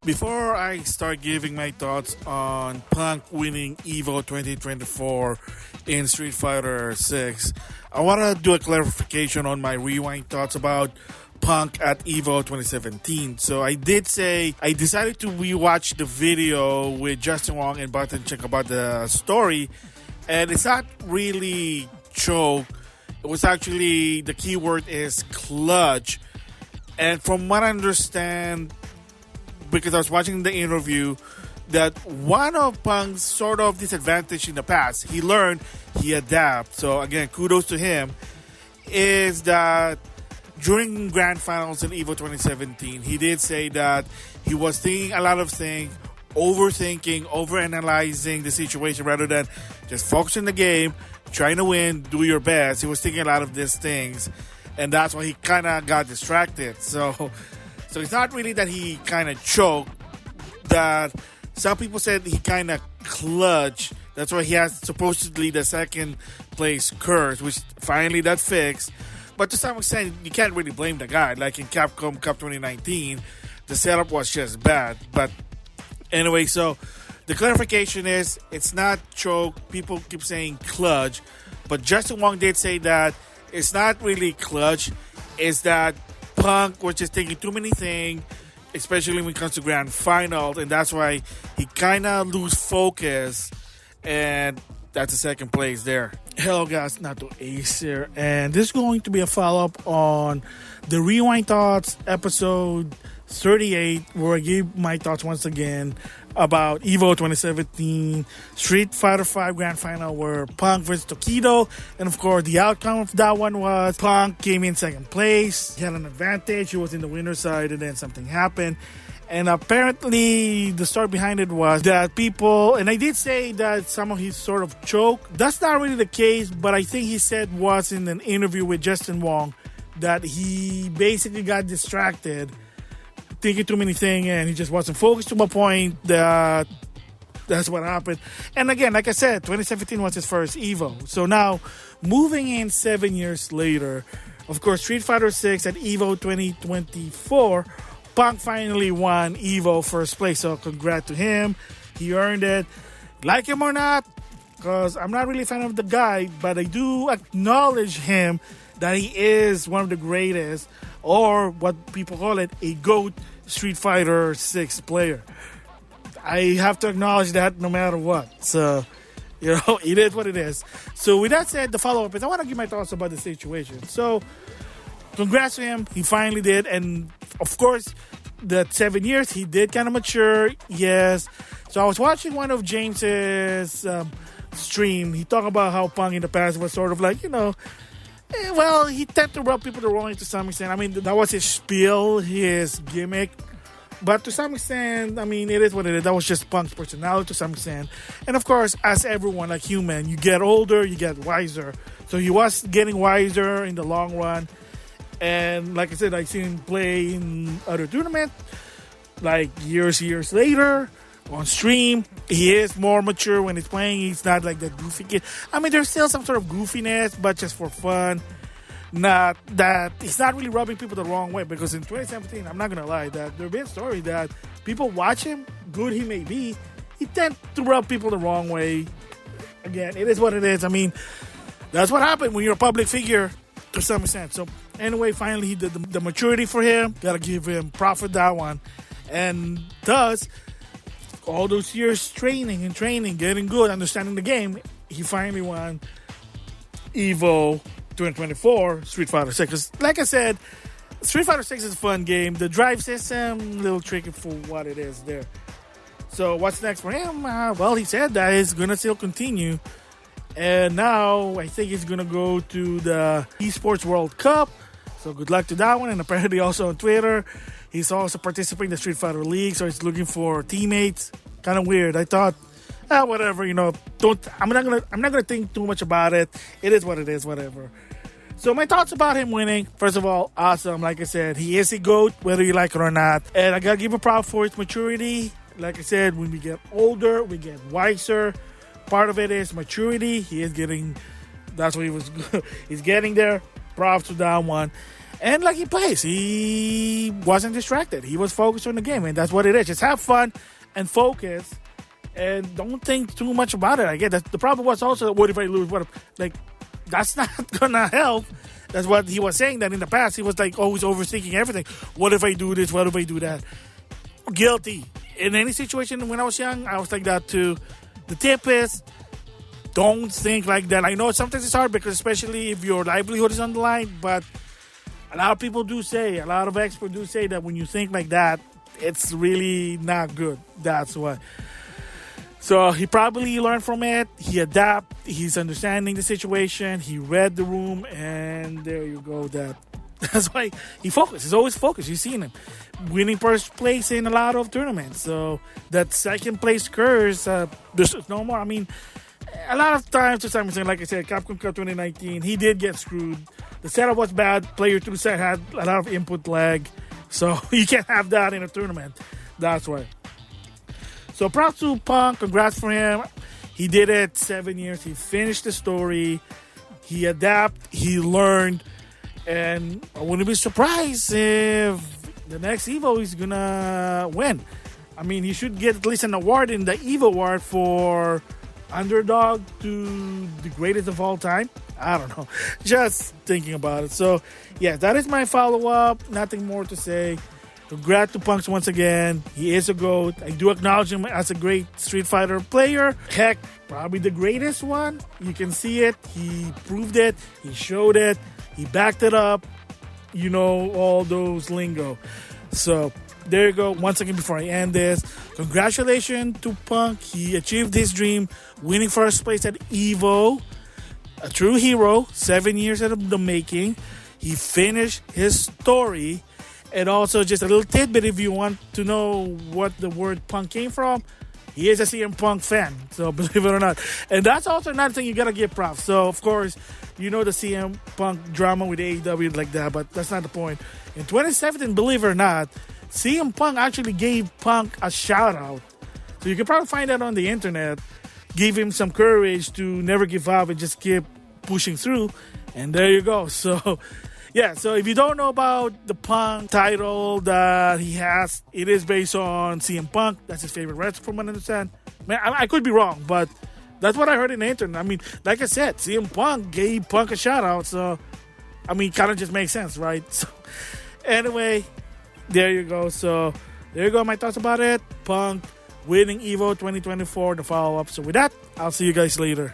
Before I start giving my thoughts on Punk winning EVO 2024 in Street Fighter 6, I want to do a clarification on my rewind thoughts about Punk at EVO 2017. So I did say I decided to rewatch the video with Justin Wong and Button Check about the story, and it's not really choke. It was actually, the keyword is clutch. And from what I understand, because I was watching the interview, that one of Punk's sort of disadvantage in the past, he learned, he adapted. So again, kudos to him, is that during Grand Finals in EVO 2017, he did say that he was thinking a lot of things, overthinking, overanalyzing the situation rather than just focus on the game, trying to win, do your best. He was thinking a lot of these things, and that's why he kind of got distracted. So it's not really that he kind of choked. That some people said he kind of clutched. That's why he has supposedly the second place curse, which finally that fixed. But to some extent, you can't really blame the guy. Like in Capcom Cup 2019, the setup was just bad. But anyway, so the clarification is it's not choke. People keep saying clutch. But Justin Wong did say that it's not really clutch. It's that Punk was just taking too many things, especially when it comes to Grand Finals, and that's why he kind of lose focus, and that's the second place there. Hello guys, NautoAis here, and this is going to be a follow-up on the Rewind Thoughts episode 38, where I gave my thoughts once again about EVO 2017 Street Fighter 5 Grand Final, where Punk versus Tokido, and of course the outcome of that one was Punk came in second place. He had an advantage, he was in the winner's side, and then something happened. And apparently the story behind it was that people, and I did say that some of his sort of choke. That's not really the case, but I think he said was in an interview with Justin Wong that he basically got distracted, thinking too many things, and he just wasn't focused to my point. That's what happened. And again, like I said, 2017 was his first EVO. So now, moving in 7 years later, of course, Street Fighter 6 at EVO 2024, Punk finally won EVO first place. So congrats to him. He earned it. Like him or not, because I'm not really a fan of the guy, but I do acknowledge him that he is one of the greatest, or what people call it, a GOAT Street Fighter 6 player. I have to acknowledge that no matter what. So, it is what it is. So with that said, the follow-up is I want to give my thoughts about the situation. So, congrats to him. He finally did. And, of course, that 7 years, he did kind of mature. Yes. So I was watching one of James's stream. He talked about how Punk in the past was sort of like, well, he tended to rub people the wrong way to some extent. I mean, that was his spiel, his gimmick. But to some extent, I mean, it is what it is. That was just Punk's personality to some extent. And of course, as everyone, like human, you get older, you get wiser. So he was getting wiser in the long run. And like I said, I've seen him play in other tournaments, like years later, on stream. He is more mature when he's playing. He's not like that goofy kid. I mean, there's still some sort of goofiness, but just for fun. Not that he's not really rubbing people the wrong way, because in 2017, I'm not gonna lie, that there have been stories that people watch him, good he may be, he tends to rub people the wrong way. Again, it is what it is. I mean, that's what happened when you're a public figure to some extent. So anyway, finally he did the maturity for him. Gotta give him props for that one. And thus, all those years training, getting good, understanding the game, he finally won EVO 2024 Street Fighter 6. 'Cause like I said, Street Fighter 6 is a fun game. The drive system, a little tricky for what it is there. So what's next for him? Well, he said that he's going to still continue. And now I think he's going to go to the Esports World Cup. So good luck to that one. And apparently also on Twitter, he's also participating in the Street Fighter League. So he's looking for teammates. Kind of weird. I thought, whatever, I'm not gonna think too much about it. It is what it is, whatever. So my thoughts about him winning, first of all, awesome. Like I said, he is a GOAT, whether you like it or not. And I gotta give him props for his maturity. Like I said, when we get older, we get wiser. Part of it is maturity. He is getting, that's what he's getting there. Props to that one. And like he plays, he wasn't distracted. He was focused on the game, and that's what it is. Just have fun and focus, and don't think too much about it. I get that. The problem was also, what if I lose? What if, like, that's not gonna help. That's what he was saying, that in the past he was like always overthinking everything. What if I do this? What if I do that? Guilty. In any situation when I was young, I was like that too. The tip is, don't think like that. I know sometimes it's hard, because especially if your livelihood is on the line, but a lot of people do say, a lot of experts do say that when you think like that, it's really not good. That's why. So he probably learned from it. He adapted. He's understanding the situation. He read the room, and there you go. That's why he focused. He's always focused. You've seen him winning first place in a lot of tournaments. So that second place curse, there's no more. I mean, a lot of times, to some extent, like I said, Capcom Cup 2019, he did get screwed. The setup was bad. Player 2 set had a lot of input lag. So you can't have that in a tournament. That's why. So props to Punk. Congrats for him. He did it 7 years. He finished the story. He adapted. He learned. And I wouldn't be surprised if the next EVO is going to win. I mean, he should get at least an award in the EVO award for underdog to the greatest of all time. I don't know. Just thinking about it. So, yeah, that is my follow-up. Nothing more to say. Congrats to Punks once again. He is a GOAT. I do acknowledge him as a great Street Fighter player. Heck, probably the greatest one. You can see it. He proved it. He showed it. He backed it up. You know, all those lingo. So, there you go. Once again, before I end this, congratulations to Punk. He achieved his dream, winning first place at EVO. A true hero, 7 years out of the making. He finished his story. And also, just a little tidbit, if you want to know what the word punk came from, he is a CM Punk fan. So, believe it or not. And that's also another thing you got to give props. So, of course, you know the CM Punk drama with AEW like that, but that's not the point. In 2017, believe it or not, CM Punk actually gave Punk a shout-out. So, you can probably find that on the internet. Give him some courage to never give up and just keep pushing through. And there you go. So, yeah, so if you don't know about the Punk title that he has, it is based on CM Punk. That's his favorite wrestler, from what I understand. Man, I could be wrong, but that's what I heard in the internet. I mean, like I said, CM Punk gave Punk a shout-out, so, I mean, kind of just makes sense, right? So, anyway, there you go. So, there you go, my thoughts about it. Punk winning EVO 2024, the follow-up. So, with that, I'll see you guys later.